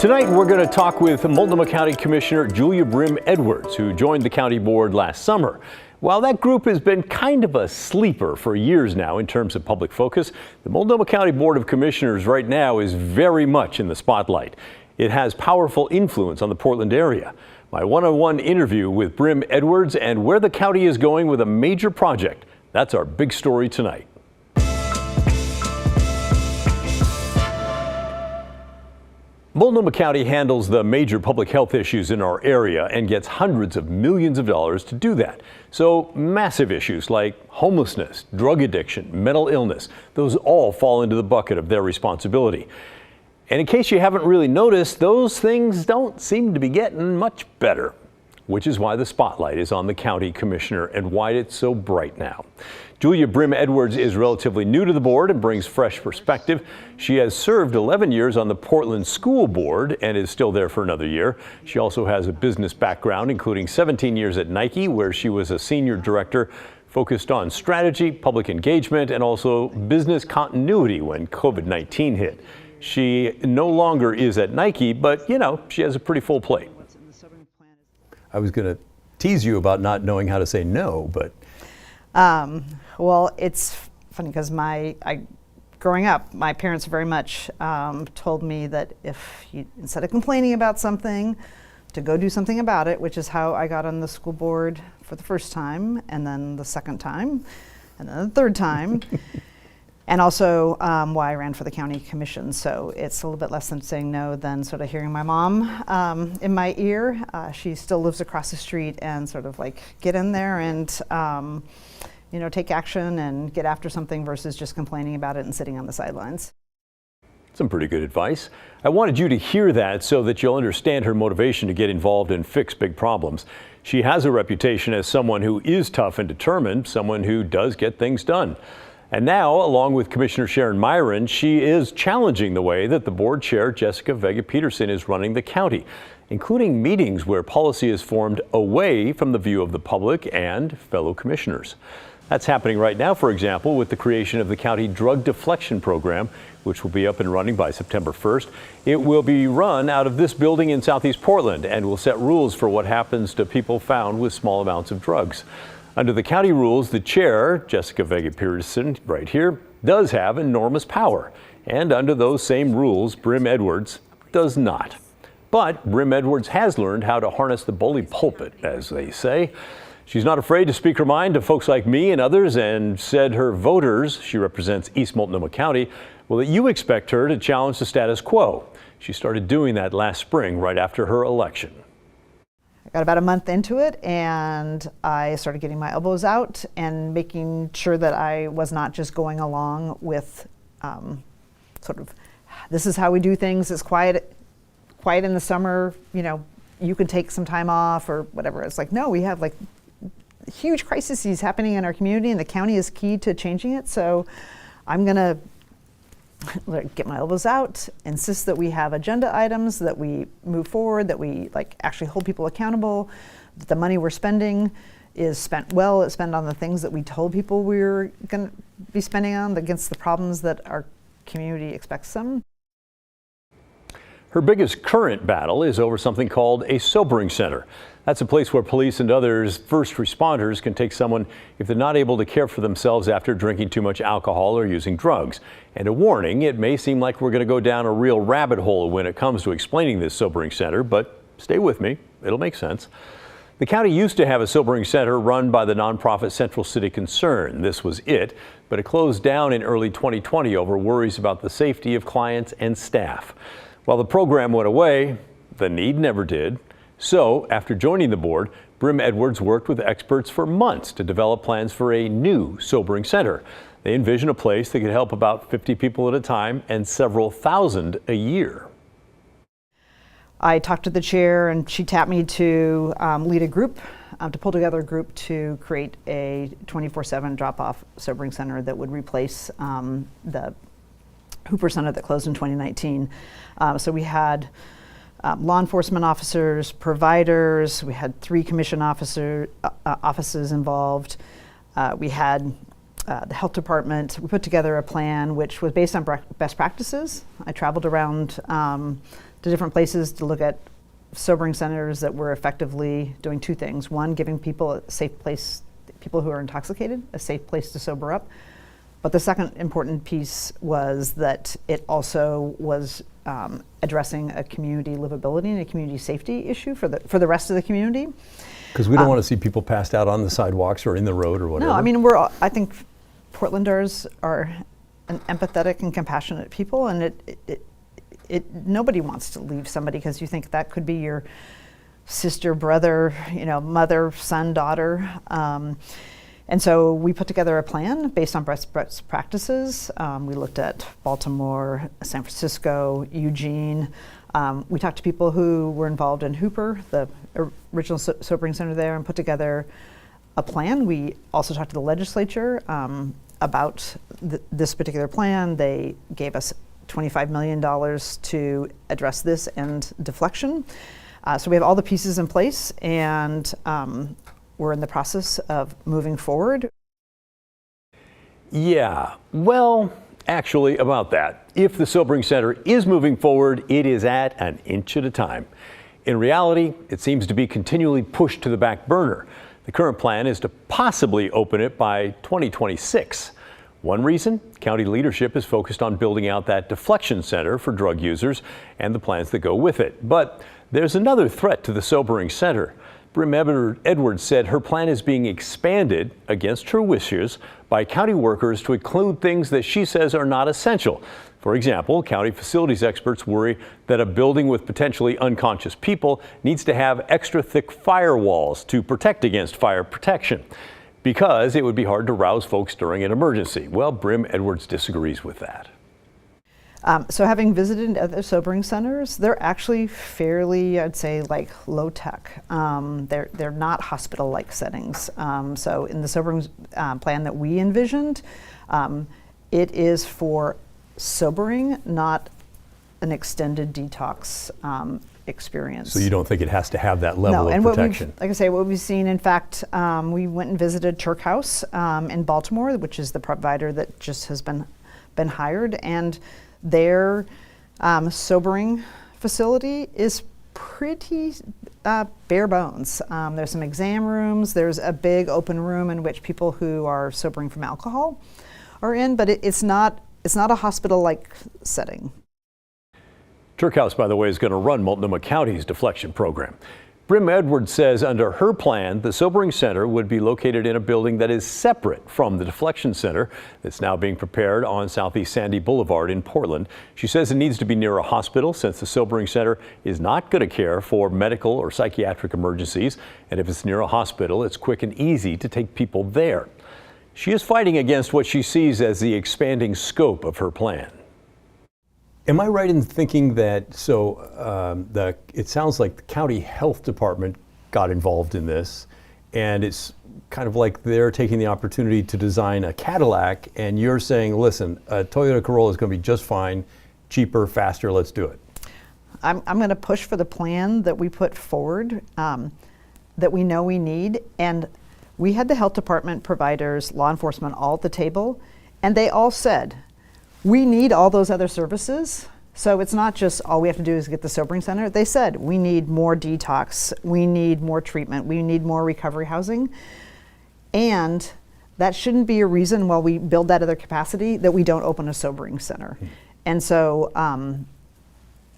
Tonight, we're going to talk with Multnomah County Commissioner Julia Brim-Edwards, who joined the county board last summer. While that group has been kind of a sleeper for years now in terms of public focus, the Multnomah County Board of Commissioners right now is very much in the spotlight. It has powerful influence on the Portland area. My one-on-one interview with Brim-Edwards and where the county is going with a major project. That's our big story tonight. Multnomah County handles the major public health issues in our area and gets hundreds of millions of dollars to do that. So massive issues like homelessness, drug addiction, mental illness, those all fall into the bucket of their responsibility. And in case you haven't really noticed, those things don't seem to be getting much better, which is why the spotlight is on the county commissioner and why it's so bright now. Julia Brim-Edwards is relatively new to the board and brings fresh perspective. She has served 11 years on the Portland School Board and is still there for another year. She also has a business background, including 17 years at Nike, where she was a senior director focused on strategy, public engagement, and also business continuity when COVID-19 hit. She no longer is at Nike, but, you know, she has a pretty full plate. I was going to tease you about not knowing how to say no, but... Well, it's funny because growing up, my parents very much told me that if you, instead of complaining about something, to go do something about it, which is how I got on the school board for the first time, and then the second time, and then the third time. And also why I ran for the county commission. So it's a little bit less than saying no than sort of hearing my mom in my ear. She still lives across the street and sort of like get in there and you know, take action and get after something versus just complaining about it and sitting on the sidelines. Some pretty good advice. I wanted you to hear that so that you'll understand her motivation to get involved and fix big problems. She has a reputation as someone who is tough and determined, someone who does get things done. And now, along with Commissioner Sharon Myron, she is challenging the way that the board chair, Jessica Vega-Peterson, is running the county, including meetings where policy is formed away from the view of the public and fellow commissioners. That's happening right now, for example, with the creation of the county drug deflection program, which will be up and running by September 1st. It will be run out of this building in Southeast Portland and will set rules for what happens to people found with small amounts of drugs. Under the county rules, the chair, Jessica Vega-Peterson, right here, does have enormous power. And under those same rules, Brim-Edwards does not. But Brim-Edwards has learned how to harness the bully pulpit, as they say. She's not afraid to speak her mind to folks like me and others, and said her voters, she represents East Multnomah County, well, that you expect her to challenge the status quo. She started doing that last spring, right after her election. I got about a month into it and I started getting my elbows out and making sure that I was not just going along with sort of, this is how we do things, it's quiet in the summer, you know, you can take some time off or whatever. It's like, no, we have like huge crises happening in our community and the county is key to changing it. So I'm gonna get my elbows out, insist that we have agenda items, that we move forward, that we like actually hold people accountable, that the money we're spending is spent well, it's spent on the things that we told people we were gonna be spending on against the problems that our community expects them. Her biggest current battle is over something called a sobering center. That's a place where police and others first responders can take someone if they're not able to care for themselves after drinking too much alcohol or using drugs. And a warning, it may seem like we're going to go down a real rabbit hole when it comes to explaining this sobering center, but stay with me, it'll make sense. The county used to have a sobering center run by the nonprofit Central City Concern. This was it, but it closed down in early 2020 over worries about the safety of clients and staff. While the program went away, the need never did. So, after joining the board, Brim-Edwards worked with experts for months to develop plans for a new sobering center. They envision a place that could help about 50 people at a time and several thousand a year. I talked to the chair and she tapped me to lead a group, to pull together a group to create a 24/7 drop-off sobering center that would replace the Hooper Center that closed in 2019. So we had law enforcement officers, providers, we had 3 commission offices involved. We had the health department. We put together a plan which was based on best practices. I traveled around to different places to look at sobering centers that were effectively doing two things. One, giving people a safe place, people who are intoxicated, a safe place to sober up. But the second important piece was that it also was addressing a community livability and a community safety issue for the rest of the community. Because we don't want to see people passed out on the sidewalks or in the road or whatever. No, I mean, I think Portlanders are an empathetic and compassionate people, and nobody wants to leave somebody because you think that could be your sister, brother, mother, son, daughter. And so we put together a plan based on best practices. We looked at Baltimore, San Francisco, Eugene. We talked to people who were involved in Hooper, the original sobering center there, and put together a plan. We also talked to the legislature about this particular plan. They gave us $25 million to address this and deflection. So we have all the pieces in place, and we're in the process of moving forward. Yeah, well, actually about that. If the sobering center is moving forward, it is at an inch at a time. In reality, it seems to be continually pushed to the back burner. The current plan is to possibly open it by 2026. One reason, county leadership is focused on building out that deflection center for drug users and the plans that go with it. But there's another threat to the sobering center. Brim-Edwards said her plan is being expanded against her wishes by county workers to include things that she says are not essential. For example, county facilities experts worry that a building with potentially unconscious people needs to have extra thick firewalls to protect against fire protection, because it would be hard to rouse folks during an emergency. Well, Brim-Edwards disagrees with that. So having visited other sobering centers, they're actually fairly, I'd say, like low tech. They're not hospital-like settings. So in the sobering plan that we envisioned, it is for sobering, not an extended detox experience. So you don't think it has to have that level of protection? Like I say, what we've seen, in fact, we went and visited Turk House in Baltimore, which is the provider that just has been hired, and their sobering facility is pretty bare bones. There's some exam rooms. There's a big open room in which people who are sobering from alcohol are in, but it's not a hospital-like setting. Turk House, by the way, is going to run Multnomah County's deflection program. Brim-Edwards says under her plan, the sobering center would be located in a building that is separate from the deflection center that's now being prepared on Southeast Sandy Boulevard in Portland. She says it needs to be near a hospital since the sobering center is not going to care for medical or psychiatric emergencies. And if it's near a hospital, it's quick and easy to take people there. She is fighting against what she sees as the expanding scope of her plan. Am I right in thinking that, it sounds like the county health department got involved in this, and it's kind of like they're taking the opportunity to design a Cadillac, and you're saying, listen, a Toyota Corolla is going to be just fine, cheaper, faster, let's do it. I'm going to push for the plan that we put forward, that we know we need, and we had the health department, providers, law enforcement all at the table, and they all said, we need all those other services. So it's not just all we have to do is get the sobering center. They said we need more detox, we need more treatment, we need more recovery housing. And that shouldn't be a reason while we build that other capacity that we don't open a sobering center. And so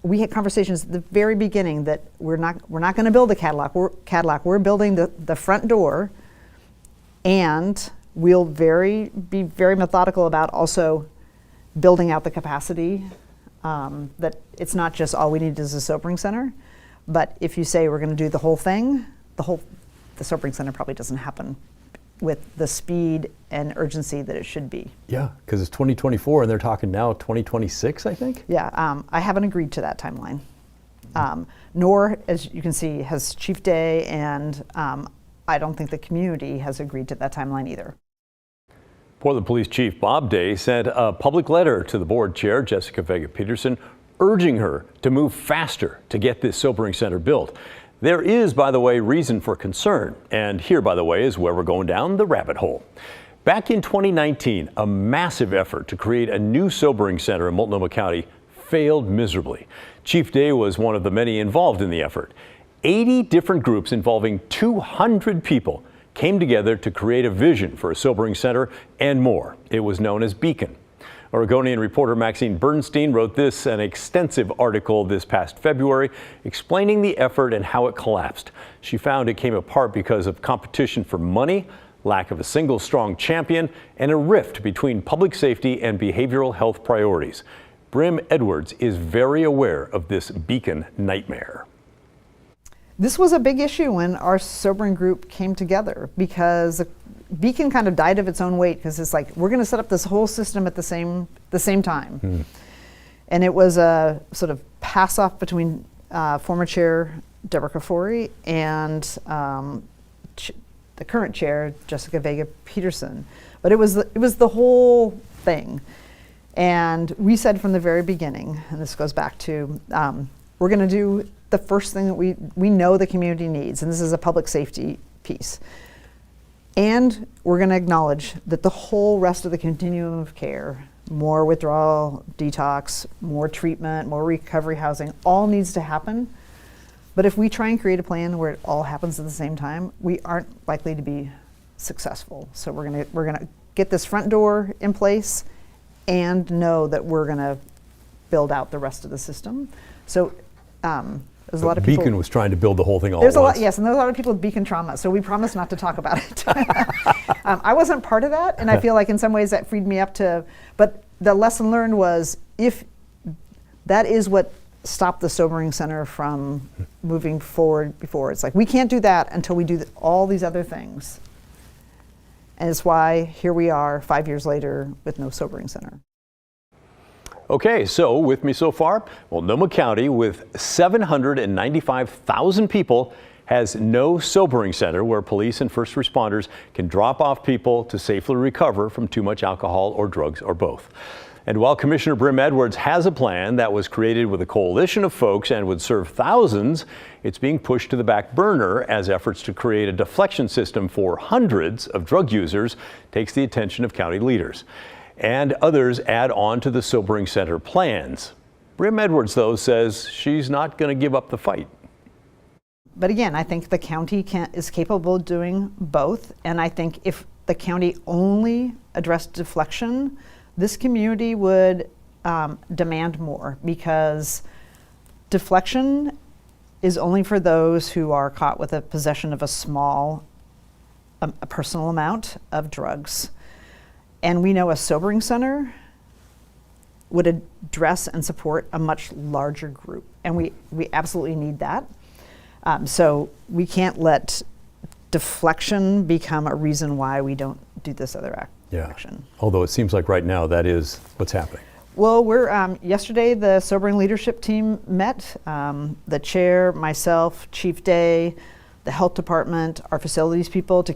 we had conversations at the very beginning that we're not going to build a Cadillac. We're building the front door, and we'll be very methodical about also building out the capacity, that it's not just all we need is a sobering center, but if you say we're going to do the whole thing, the sobering center probably doesn't happen with the speed and urgency that it should be. Yeah, because it's 2024 and they're talking now 2026, I think? Yeah, I haven't agreed to that timeline. Nor, as you can see, has Chief Day, and I don't think the community has agreed to that timeline either. Portland Police Chief Bob Day sent a public letter to the board chair, Jessica Vega-Peterson, urging her to move faster to get this sobering center built. There is, by the way, reason for concern. And here, by the way, is where we're going down the rabbit hole. Back in 2019, a massive effort to create a new sobering center in Multnomah County failed miserably. Chief Day was one of the many involved in the effort. 80 different groups involving 200 people came together to create a vision for a sobering center and more. It was known as Beacon. Oregonian reporter Maxine Bernstein wrote an extensive article this past February explaining the effort and how it collapsed. She found it came apart because of competition for money, lack of a single strong champion, and a rift between public safety and behavioral health priorities. Brim-Edwards is very aware of this Beacon nightmare. This was a big issue when our sobering group came together, because Beacon kind of died of its own weight, because it's like, we're going to set up this whole system at the same time. And it was a sort of pass off between former chair Deborah Kafori and the current chair Jessica Vega Peterson. But it was the whole thing. And we said from the very beginning, and this goes back to, we're going to do the first thing that we know the community needs, and this is a public safety piece. And we're going to acknowledge that the whole rest of the continuum of care, more withdrawal, detox, more treatment, more recovery housing, all needs to happen. But if we try and create a plan where it all happens at the same time, we aren't likely to be successful. So we're gonna get this front door in place and know that we're gonna build out the rest of the system. So there's a lot of people. Beacon was trying to build the whole thing all at once. Yes, and there's a lot of people with Beacon trauma, so we promised not to talk about it. I wasn't part of that, and I feel like in some ways that freed me up to, but the lesson learned was, if that is what stopped the sobering center from moving forward before, it's like, we can't do that until we do all these other things. And it's why here we are 5 years later with no sobering center. Okay, so with me so far, Multnomah County, with 795,000 people, has no sobering center where police and first responders can drop off people to safely recover from too much alcohol or drugs or both. And while Commissioner Brim-Edwards has a plan that was created with a coalition of folks and would serve thousands, it's being pushed to the back burner as efforts to create a deflection system for hundreds of drug users takes the attention of county leaders. And others add on to the sobering center plans. Brim-Edwards, though, says she's not going to give up the fight. But again, I think the county is capable of doing both. And I think if the county only addressed deflection, this community would demand more, because deflection is only for those who are caught with a possession of a small, a personal amount of drugs. And we know a sobering center would address and support a much larger group. And we absolutely need that. So we can't let deflection become a reason why we don't do this other action. Although it seems like right now that is what's happening. Well, yesterday the sobering leadership team met. The chair, myself, Chief Day, the health department, our facilities people, to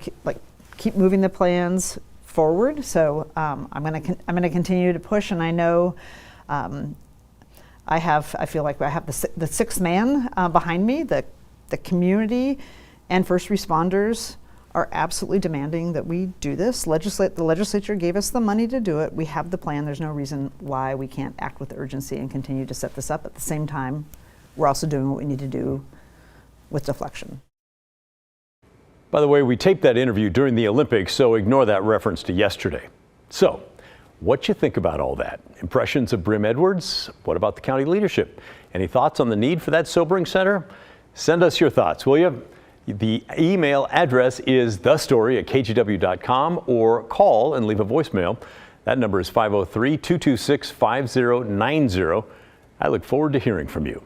keep moving the plans forward. So I'm going to continue to push, and I know I feel like I have the sixth man behind me. The community and first responders are absolutely demanding that we do this. The legislature gave us the money to do it. We have the plan. There's no reason why we can't act with urgency and continue to set this up. At the same time, we're also doing what we need to do with deflection. By the way, we taped that interview during the Olympics, so ignore that reference to yesterday. So, what you think about all that? Impressions of Brim-Edwards? What about the county leadership? Any thoughts on the need for that sobering center? Send us your thoughts, will you? The email address is thestory@kgw.com, or call and leave a voicemail. That number is 503-226-5090. I look forward to hearing from you.